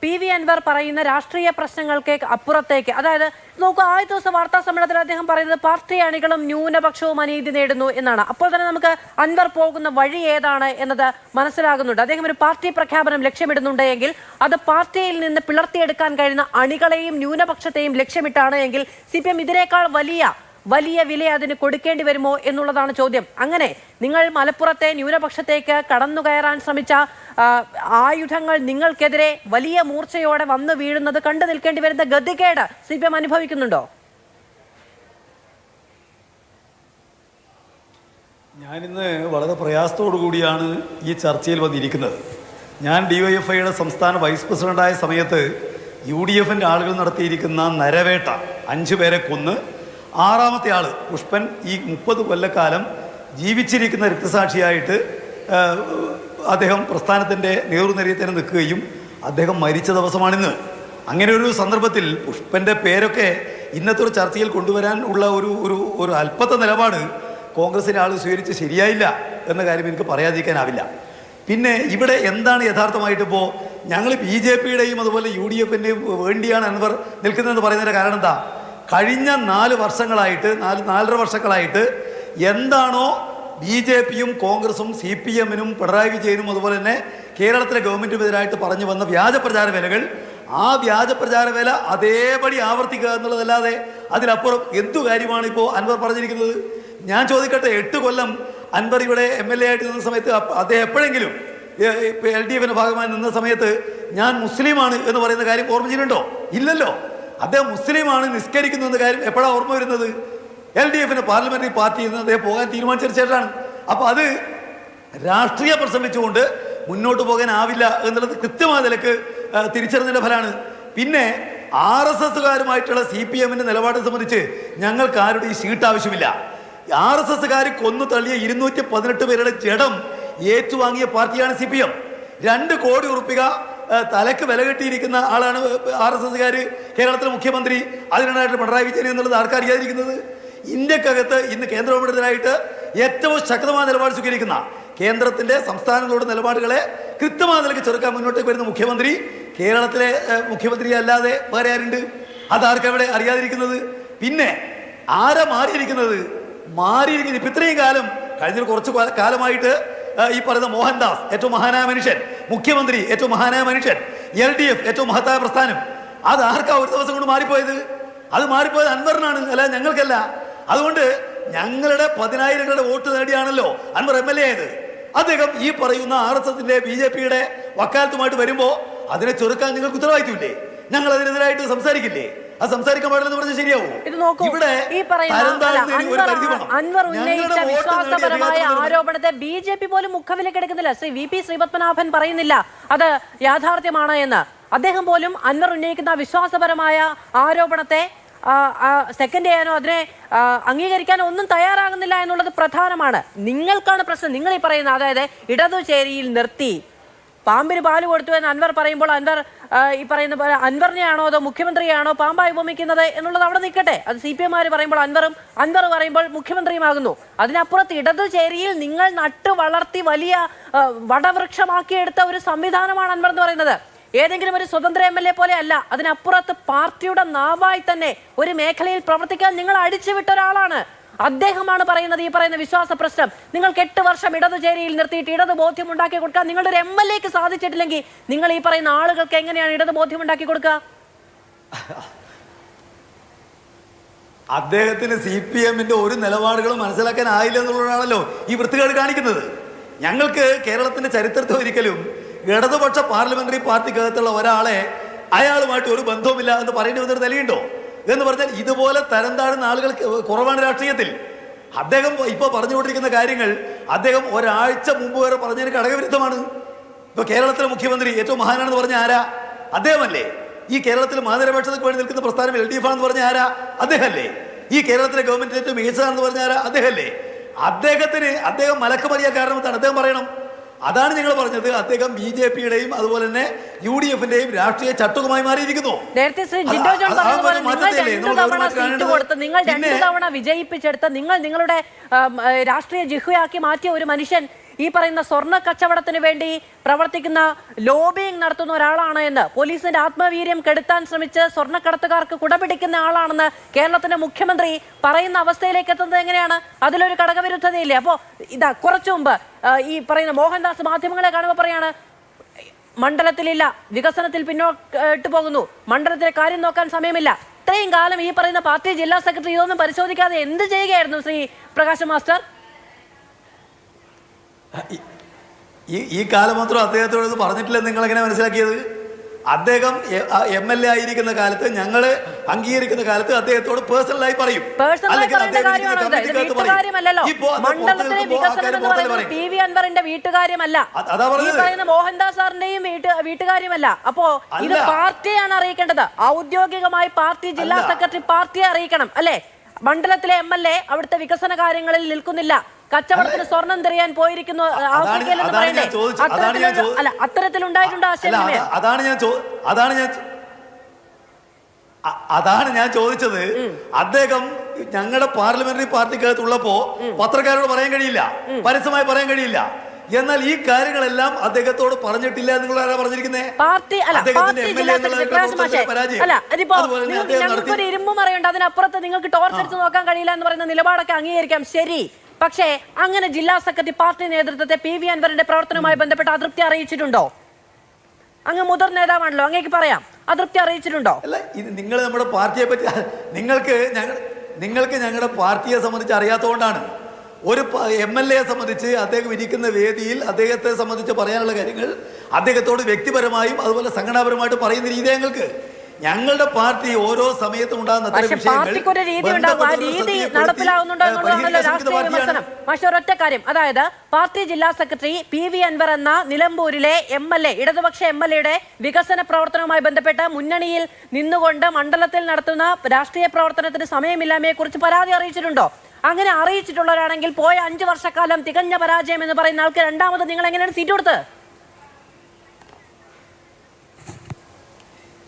PV Anwar പറയുന്ന രാഷ്ട്രീയ പ്രശ്നങ്ങൾക്ക് അപ്പുറത്തേക്ക്, അതായത് നോക്കൂ, ആദ്യ ദിവസം വാർത്താ സമ്മേളനത്തിൽ അദ്ദേഹം പറയുന്നത് പാർട്ടി അണികളും ന്യൂനപക്ഷവും അനീതി നേടുന്നു എന്നാണ്. അപ്പോൾ തന്നെ നമുക്ക് അൻവർ പോകുന്ന വഴി ഏതാണ് എന്നത് മനസ്സിലാകുന്നുണ്ട്. അദ്ദേഹം ഒരു പാർട്ടി പ്രഖ്യാപനം ലക്ഷ്യമിടുന്നുണ്ട് എങ്കിൽ അത് പാർട്ടിയിൽ നിന്ന് പിളർത്തിയെടുക്കാൻ കഴിയുന്ന അണികളെയും ന്യൂനപക്ഷത്തെയും ലക്ഷ്യമിട്ടാണ് എങ്കിൽ CPM ഇതിനേക്കാൾ വലിയ വില അതിന് കൊടുക്കേണ്ടി വരുമോ എന്നുള്ളതാണ് ചോദ്യം. അങ്ങനെ നിങ്ങൾ മലപ്പുറത്തെ ന്യൂനപക്ഷത്തേക്ക് കടന്നു കയറാൻ ശ്രമിച്ച ആയുധങ്ങൾ നിങ്ങൾക്കെതിരെ വലിയ മൂർച്ചയോടെ വന്നു വീഴുന്നത് കണ്ടു നിൽക്കേണ്ടി വരുന്ന ഗതികേട് CPM അനുഭവിക്കുന്നുണ്ടോ? ഞാനിന്ന് വളരെ പ്രയാസത്തോടു കൂടിയാണ് ഈ ചർച്ചയിൽ വന്നിരിക്കുന്നത്. ഞാൻ DYFIയുടെ സംസ്ഥാന വൈസ് പ്രസിഡന്റായ സമയത്ത് UDFിൻ്റെ ആളുകൾ നടത്തിയിരിക്കുന്ന നരവേട്ട 5 പേരെ കൊന്ന് 6ാമത്തെ ആൾ പുഷ്പൻ ഈ 30 കൊല്ലക്കാലം ജീവിച്ചിരിക്കുന്ന രക്തസാക്ഷിയായിട്ട് അദ്ദേഹം പ്രസ്ഥാനത്തിൻ്റെ നേതൃനിരയിൽ തന്നെ നിൽക്കുകയും അദ്ദേഹം മരിച്ച ദിവസമാണിന്ന്. അങ്ങനെ ഒരു സന്ദർഭത്തിൽ പുഷ്പൻ്റെ പേരൊക്കെ ഇന്നത്തെ ഒരു ചർച്ചയിൽ കൊണ്ടുവരാൻ ഉള്ള ഒരു അല്പത്തെ നിലപാട് കോൺഗ്രസിൻ്റെ ആൾ സ്വീകരിച്ച് ശരിയായില്ല എന്ന കാര്യം എനിക്ക് പറയാതിരിക്കാനാവില്ല. പിന്നെ ഇവിടെ എന്താണ് യഥാർത്ഥമായിട്ടിപ്പോൾ ഞങ്ങൾ BJPയുടെയും അതുപോലെ UDFിൻ്റെയും വേണ്ടിയാണ് അൻവർ നിൽക്കുന്നതെന്ന് പറയുന്നതിൻ്റെ കാരണം എന്താ? കഴിഞ്ഞ 4 വർഷങ്ങളായിട്ട് 4.5 വർഷങ്ങളായിട്ട് എന്താണോ BJPയും കോൺഗ്രസും CPMനും പിണറായി വിജയനും അതുപോലെ തന്നെ കേരളത്തിലെ ഗവൺമെൻറ്റുമെതിരായിട്ട് പറഞ്ഞു വന്ന വ്യാജ പ്രചാര വേലകൾ, ആ വ്യാജ പ്രചാര വേല അതേപടി ആവർത്തിക്കുക എന്നുള്ളതല്ലാതെ അതിലപ്പുറം എന്തു കാര്യമാണ് ഇപ്പോൾ അൻവർ പറഞ്ഞിരിക്കുന്നത്? ഞാൻ ചോദിക്കട്ടെ, 8 കൊല്ലം അൻവർ ഇവിടെ MLA ആയിട്ട് നിന്ന സമയത്ത് അദ്ദേഹം എപ്പോഴെങ്കിലും LDFിൻ്റെ ഭാഗമായി നിന്ന സമയത്ത് ഞാൻ മുസ്ലിമാണ് എന്ന് പറയുന്ന കാര്യം ഓർമ്മ ചെയ്യുന്നുണ്ടോ? ഇല്ലല്ലോ. അദ്ദേഹം മുസ്ലിമാണ്, നിസ്കരിക്കുന്നു എന്ന കാര്യം എപ്പോഴാണ് ഓർമ്മ വരുന്നത്? LDFിൻ്റെ പാർലമെന്ററി പാർട്ടിയിൽ നിന്ന് അദ്ദേഹം പോകാൻ തീരുമാനിച്ചേട്ടാണ്. അപ്പോൾ അത് രാഷ്ട്രീയ പ്രസംഗിച്ചുകൊണ്ട് മുന്നോട്ട് പോകാനാവില്ല എന്നുള്ളത് കൃത്യമായ നിലക്ക് തിരിച്ചറിഞ്ഞതിൻ്റെ ഫലമാണ്. പിന്നെ RSSകാരുമായിട്ടുള്ള CPMൻ്റെ നിലപാടിനെ സംബന്ധിച്ച് ഞങ്ങൾക്ക് ആരുടെ ഈ സീറ്റ് ആവശ്യമില്ല. RSSകാർ കൊന്നു തള്ളിയ 218 പേരുടെ ജഡം ഏറ്റുവാങ്ങിയ പാർട്ടിയാണ് CPM. 2 കോടി ഉറുപ്പിക തലക്ക് വില കെട്ടിയിരിക്കുന്ന ആളാണ് RSSകാർ കേരളത്തിലെ മുഖ്യമന്ത്രി. അതിനായിട്ട് പിണറായി വിജയൻ എന്നുള്ളത് ആർക്കറിയാതിരിക്കുന്നത്? ഇന്ത്യക്കകത്ത് ഇന്ന് കേന്ദ്ര ഗവൺമെന്റിനായിട്ട് ഏറ്റവും ശക്തമായ നിലപാട് സ്വീകരിക്കുന്ന കേന്ദ്രത്തിന്റെ സംസ്ഥാനങ്ങളുടെ നിലപാടുകളെ കൃത്യമായ നിലയ്ക്ക് ചെറുക്കാൻ മുന്നോട്ടേക്ക് വരുന്ന മുഖ്യമന്ത്രി കേരളത്തിലെ മുഖ്യമന്ത്രി അല്ലാതെ വേറെ ആരുണ്ട്? അതാർക്കവിടെ അറിയാതിരിക്കുന്നത്? പിന്നെ ആരാ മാറിയിരിക്കുന്നത്? ഇപ്പം ഇത്രയും കാലം കഴിഞ്ഞൊരു കുറച്ച് കാലമായിട്ട് ഈ പറയുന്ന മോഹൻദാസ് ഏറ്റവും മഹാനായ മനുഷ്യൻ, മുഖ്യമന്ത്രി ഏറ്റവും മഹാനായ മനുഷ്യൻ, LDF ഏറ്റവും മഹത്തായ പ്രസ്ഥാനം, അത് ആർക്കാ ഒരു ദിവസം കൊണ്ട് മാറിപ്പോയത്? അത് മാറിപ്പോയത് അൻവറിനാണ്, അല്ല ഞങ്ങൾക്കല്ല. അതുകൊണ്ട് ഞങ്ങളുടെ 10,000ങ്ങളുടെ വോട്ട് നേടിയാണല്ലോ അൻവർ MLA ആയത്. അദ്ദേഹം ഈ പറയുന്ന RSSന്റെ BJPയുടെ വക്കാലത്തുമായിട്ട് വരുമ്പോൾ അതിനെ ചെറുക്കാൻ നിങ്ങൾക്ക് ഉത്തരവാദിത്വമില്ലേ? ഞങ്ങൾ അതിനെതിരായിട്ട് സംസാരിക്കില്ലേ? അത് സംസാരിക്കാൻ പാടില്ലെന്ന് പറഞ്ഞാൽ ശരിയാവോ? ഇവിടെ അൻവർ ഉന്നയിച്ച വിശ്വാസപരമായ ആരോപണത്തെ BJP പോലും മുഖവിലേക്ക് എടുക്കുന്നില്ല. ശ്രീ VP ശ്രീപത്മനാഭൻ പറയുന്നില്ല അത് യാഥാർത്ഥ്യമാണ് എന്ന്. അദ്ദേഹം പോലും അൻവർ ഉന്നയിക്കുന്ന വിശ്വാസപരമായ ആരോപണത്തെ സെക്കൻഡ് ചെയ്യാനോ അതിനെ അംഗീകരിക്കാനോ ഒന്നും തയ്യാറാകുന്നില്ല എന്നുള്ളത് പ്രധാനമാണ്. നിങ്ങൾക്കാണ് പ്രശ്നം. നിങ്ങൾ ഈ പറയുന്ന, അതായത് ഇടതുചേരിയിൽ നിർത്തി പാമ്പിന് പാല് കൊടുത്തു എന്ന് അൻവർ പറയുമ്പോൾ അൻവർ ഈ പറയുന്ന പോലെ അൻവറിനെയാണോ അതോ മുഖ്യമന്ത്രിയാണോ പാമ്പായി ഉപമിക്കുന്നത് എന്നുള്ളത് അവിടെ നിൽക്കട്ടെ. അത് CPMമാർ പറയുമ്പോൾ അൻവർ പറയുമ്പോൾ മുഖ്യമന്ത്രിയുമാകുന്നു. അതിനപ്പുറത്ത് ഇടതുചേരിയിൽ നിങ്ങൾ നട്ടു വളർത്തി വലിയ വടവൃക്ഷമാക്കിയെടുത്ത ഒരു സംവിധാനമാണ് അൻവർ എന്ന് പറയുന്നത്. ഏതെങ്കിലും ഒരു സ്വതന്ത്ര MLA പോലെ അല്ല. അതിനപ്പുറത്ത് പാർട്ടിയുടെ നാവായി തന്നെ ഒരു മേഖലയിൽ പ്രവർത്തിക്കാൻ നിങ്ങൾ അടിച്ചുവിട്ട ഒരാളാണ്. അദ്ദേഹമാണ് പറയുന്നത് ഈ പറയുന്ന വിശ്വാസ പ്രശ്നം നിങ്ങൾക്ക് 8 വർഷം ഇടതുചേരിയിൽ നിർത്തിയിട്ട് ഇടത് ബോധ്യം ഉണ്ടാക്കി കൊടുക്കാൻ നിങ്ങളുടെ ഒരു MLAക്ക് സാധിച്ചിട്ടില്ലെങ്കിൽ നിങ്ങൾ ഈ പറയുന്ന ആളുകൾക്ക് എങ്ങനെയാണ് ഇടത് ബോധ്യം ഉണ്ടാക്കി കൊടുക്കുക? അദ്ദേഹത്തിന് CPMന്റെ ഒരു നിലപാടുകളും മനസ്സിലാക്കാനായില്ല എന്നുള്ളതാണല്ലോ ഈ വൃത്തികേട് കാണിക്കുന്നത്. ഞങ്ങൾക്ക് കേരളത്തിന്റെ ചരിത്രത്തിൽ ഒരിക്കലും ഇടതുപക്ഷ പാർലമെന്ററി പാർട്ടിക്കകത്തുള്ള ഒരാളെ അയാളുമായിട്ട് ഒരു ബന്ധവുമില്ല എന്ന് പറയേണ്ടി വന്നൊരു നിലയുണ്ടോ? എന്ന് പറഞ്ഞാൽ ഇതുപോലെ തരം താഴുന്ന ആളുകൾ കുറവാണ് രാഷ്ട്രീയത്തിൽ. അദ്ദേഹം ഇപ്പോൾ പറഞ്ഞുകൊണ്ടിരിക്കുന്ന കാര്യങ്ങൾ അദ്ദേഹം ഒരാഴ്ച മുമ്പ് വരെ പറഞ്ഞതിന് ഘടകവിരുദ്ധമാണ്. ഇപ്പോൾ കേരളത്തിലെ മുഖ്യമന്ത്രി ഏറ്റവും മഹാനാണെന്ന് പറഞ്ഞ ആരാ? അദ്ദേഹമല്ലേ? ഈ കേരളത്തിൽ മതനിരപേക്ഷതയ്ക്ക് വേണ്ടി നിൽക്കുന്ന പ്രസ്ഥാനം LDF ആണെന്ന് പറഞ്ഞ ആരാ? അദ്ദേഹമല്ലേ? ഈ കേരളത്തിലെ ഗവൺമെന്റ് ഏറ്റവും മികച്ചതാണെന്ന് പറഞ്ഞ ആരാ? അദ്ദേഹമല്ലേ? അദ്ദേഹം മലക്കുമറിയ കാരണം എന്താണ്? അദ്ദേഹം പറയണം. അതാണ് നിങ്ങൾ പറഞ്ഞത്. അദ്ദേഹം BJPയുടെയും അതുപോലെ തന്നെ UDFന്റെയും രാഷ്ട്രീയ ചട്ടുകമായി മാറിയിരിക്കുന്നു. നേരത്തെ ശ്രീ ജിൻഡോ ജോൺ പറഞ്ഞതുപോലെ നിങ്ങൾ 2 തവണ സീറ്റ് കൊടുത്ത്, നിങ്ങൾ 2 തവണ വിജയിപ്പിച്ചെടുത്ത്, നിങ്ങൾ നിങ്ങളുടെ രാഷ്ട്രീയ ജിഹ്വയാക്കി മാറ്റിയ ഒരു മനുഷ്യൻ ഈ പറയുന്ന സ്വർണ്ണ കച്ചവടത്തിന് വേണ്ടി പ്രവർത്തിക്കുന്ന ലോബിയിങ് നടത്തുന്ന ഒരാളാണ് എന്ന്, പോലീസിന്റെ ആത്മവീര്യം കെടുത്താൻ ശ്രമിച്ച് സ്വർണ്ണക്കടത്തുകാർക്ക് കുടപിടിക്കുന്ന ആളാണെന്ന് കേരളത്തിന്റെ മുഖ്യമന്ത്രി പറയുന്ന അവസ്ഥയിലേക്ക് എത്തുന്നത് എങ്ങനെയാണ്? അതിലൊരു ഘടകവിരുദ്ധതയില്ലേ? അപ്പോ ഇതാ കുറച്ചു മുമ്പ് ഈ പറയുന്ന മോഹൻദാസ് മാധ്യമങ്ങളെ കാണുമ്പോൾ പറയാണ് മണ്ഡലത്തിലില്ല, വികസനത്തിൽ പിന്നോട്ട് പോകുന്നു, മണ്ഡലത്തിലെ കാര്യം നോക്കാൻ സമയമില്ല. ഇത്രയും കാലം ഈ പറയുന്ന പാർട്ടി ജില്ലാ സെക്രട്ടറി ഇതൊന്നും പരിശോധിക്കാതെ എന്ത് ചെയ്യുകയായിരുന്നു ശ്രീ പ്രകാശ് മാസ്റ്റർ? ഈ കാലം മാത്രം അദ്ദേഹത്തോട് ഇത് പറഞ്ഞിട്ടില്ല. നിങ്ങൾ എങ്ങനെ മനസ്സിലാക്കിയത്? അദ്ദേഹം MLA ആയിരിക്കുന്ന കാലത്ത്, ഞങ്ങള് അംഗീകരിക്കുന്ന കാലത്ത് അദ്ദേഹത്തോട് പേഴ്സണലായി പറയും. മണ്ഡലത്തിലെ വികസനം എന്ന് പറയുന്നത് PV അൻവറിന്റെ വീട്ടുകാര്യമല്ല, ഈ പറയുന്ന മോഹൻദാസ് സാറിന്റെയും വീട്ടുകാര്യമല്ല. അപ്പോ ഇത് പാർട്ടിയാണ് അറിയിക്കേണ്ടത്. ഔദ്യോഗികമായി പാർട്ടി ജില്ലാ സെക്രട്ടറി പാർട്ടിയെ അറിയിക്കണം അല്ലെ? മണ്ഡലത്തിലെ MLA അവിടുത്തെ വികസന കാര്യങ്ങളിൽ നിൽക്കുന്നില്ല, കച്ചവടത്തിന് സ്വർണം തെറിയാൻ പോയിരിക്കുന്നു, അത്തരത്തിലുണ്ടായിട്ടുണ്ട് ആശയവിനിമയം. അതാണ് ഞാൻ ചോദിച്ചത്. അദ്ദേഹം ഞങ്ങളുടെ പാർലമെന്ററി പാർട്ടിക്കകത്തുള്ളപ്പോ പത്രക്കാരോട് പറയാൻ കഴിയില്ല, പരസ്യമായി പറയാൻ കഴിയില്ല. എന്നാൽ ഈ കാര്യങ്ങളെല്ലാം അദ്ദേഹത്തോട് പറഞ്ഞിട്ടില്ല. നിങ്ങൾ ആരാ പറഞ്ഞിരിക്കുന്നത്? ഞങ്ങൾക്കൊരു ഇരുമ്പും അറിയണ്ട, അതിനപ്പുറത്ത് നിങ്ങൾക്ക് ടോർച്ച് അടിച്ച് നോക്കാൻ കഴിയില്ല എന്ന് പറയുന്ന നിലപാടൊക്കെ അംഗീകരിക്കാം, ശരി. പക്ഷേ അങ്ങനെ ജില്ലാ സെക്രട്ടറി പാർട്ടി നേതൃത്വത്തെ PV അൻവറിന്റെ പ്രവർത്തനവുമായി ബന്ധപ്പെട്ട് അതൃപ്തി അറിയിച്ചിട്ടുണ്ടോ? അങ്ങ് മുതിർന്ന നേതാവാണല്ലോ, അങ്ങേക്ക് പറയാം, അതൃപ്തി അറിയിച്ചിട്ടുണ്ടോ? അല്ല, നിങ്ങൾ നമ്മുടെ പാർട്ടിയെ പറ്റി നിങ്ങൾക്ക് ഞങ്ങളുടെ പാർട്ടിയെ സംബന്ധിച്ച് അറിയാത്തതുകൊണ്ടാണ്. ഒരു MLA സംബന്ധിച്ച് അദ്ദേഹം ഇരിക്കുന്ന വേദിയിൽ അദ്ദേഹത്തെ സംബന്ധിച്ച് പറയാനുള്ള കാര്യങ്ങൾ അദ്ദേഹത്തോട് വ്യക്തിപരമായും അതുപോലെ സംഘടനാപരമായിട്ട് പറയുന്ന രീതി ഞങ്ങളുടെ പാർട്ടി ഓരോ സമയത്തും ഉണ്ടാകുന്ന ഒരൊറ്റ കാര്യം, അതായത് പാർട്ടി ജില്ലാ സെക്രട്ടറി PV അൻവർ എന്ന നിലമ്പൂരിലെ MLA, ഇടതുപക്ഷ MLA വികസന പ്രവർത്തനവുമായി ബന്ധപ്പെട്ട് മുന്നണിയിൽ നിന്നുകൊണ്ട് മണ്ഡലത്തിൽ നടത്തുന്ന രാഷ്ട്രീയ പ്രവർത്തനത്തിന് സമയമില്ലായ്മയെ കുറിച്ച് പരാതി അറിയിച്ചിട്ടുണ്ടോ? അങ്ങനെ അറിയിച്ചിട്ടുള്ളവരാണെങ്കിൽ പോയ 5 വർഷക്കാലം തികഞ്ഞ പരാജയം എന്ന് പറയുന്ന ആൾക്ക് രണ്ടാമത് നിങ്ങൾ എങ്ങനെയാണ് സീറ്റ് കൊടുത്തത്?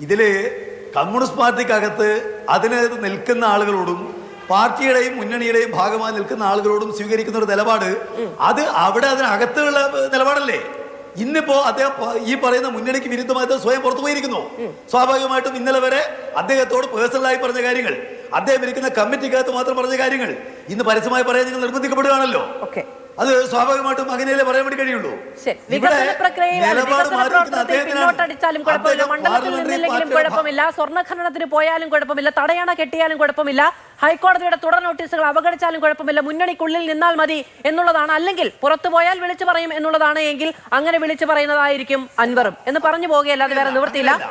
ഇതില് കമ്മ്യൂണിസ്റ്റ് പാർട്ടിക്കകത്ത് അതിനകത്ത് നിൽക്കുന്ന ആളുകളോടും പാർട്ടിയുടെയും മുന്നണിയുടെയും ഭാഗമായി നിൽക്കുന്ന ആളുകളോടും സ്വീകരിക്കുന്ന ഒരു നിലപാട്, അത് അവിടെ അതിനകത്തുള്ള നിലപാടല്ലേ? ഇന്നിപ്പോ അദ്ദേഹം ഈ പറയുന്ന മുന്നണിക്ക് വിരുദ്ധമായിട്ട് സ്വയം പുറത്തു പോയിരിക്കുന്നു. സ്വാഭാവികമായിട്ടും ഇന്നലെ വരെ അദ്ദേഹത്തോട് പേഴ്സണലായി പറഞ്ഞ കാര്യങ്ങൾ, അദ്ദേഹം ഇരിക്കുന്ന കമ്മിറ്റിക്കകത്ത് മാത്രം പറഞ്ഞ കാര്യങ്ങൾ ഇന്ന് പരസ്യമായി പറയാൻ നിങ്ങൾ നിർബന്ധിക്കപ്പെടുകയാണല്ലോ. അത് സ്വാഭാവികമായിട്ടും അങ്ങനെയല്ലേ പറയാൻ വേണ്ടി കഴിയുള്ളൂ. പിന്നോട്ടടിച്ചാലും കുഴപ്പമില്ല, മണ്ഡലത്തിൽ നിന്നില്ലെങ്കിലും കുഴപ്പമില്ല, സ്വർണ്ണഖനനത്തിന് പോയാലും കുഴപ്പമില്ല, തടയണ കെട്ടിയാലും കുഴപ്പമില്ല, ഹൈക്കോടതിയുടെ തുടർ നോട്ടീസുകൾ അവഗണിച്ചാലും കുഴപ്പമില്ല, മുന്നണിക്കുള്ളിൽ നിന്നാൽ മതി എന്നുള്ളതാണ്. അല്ലെങ്കിൽ പുറത്തു പോയാൽ വിളിച്ചു പറയും എന്നുള്ളതാണ് എങ്കിൽ അങ്ങനെ വിളിച്ചു പറയുന്നതായിരിക്കും അൻവറും എന്ന് പറഞ്ഞു പോകുകയല്ലാതെ വേറെ നിവൃത്തിയില്ല.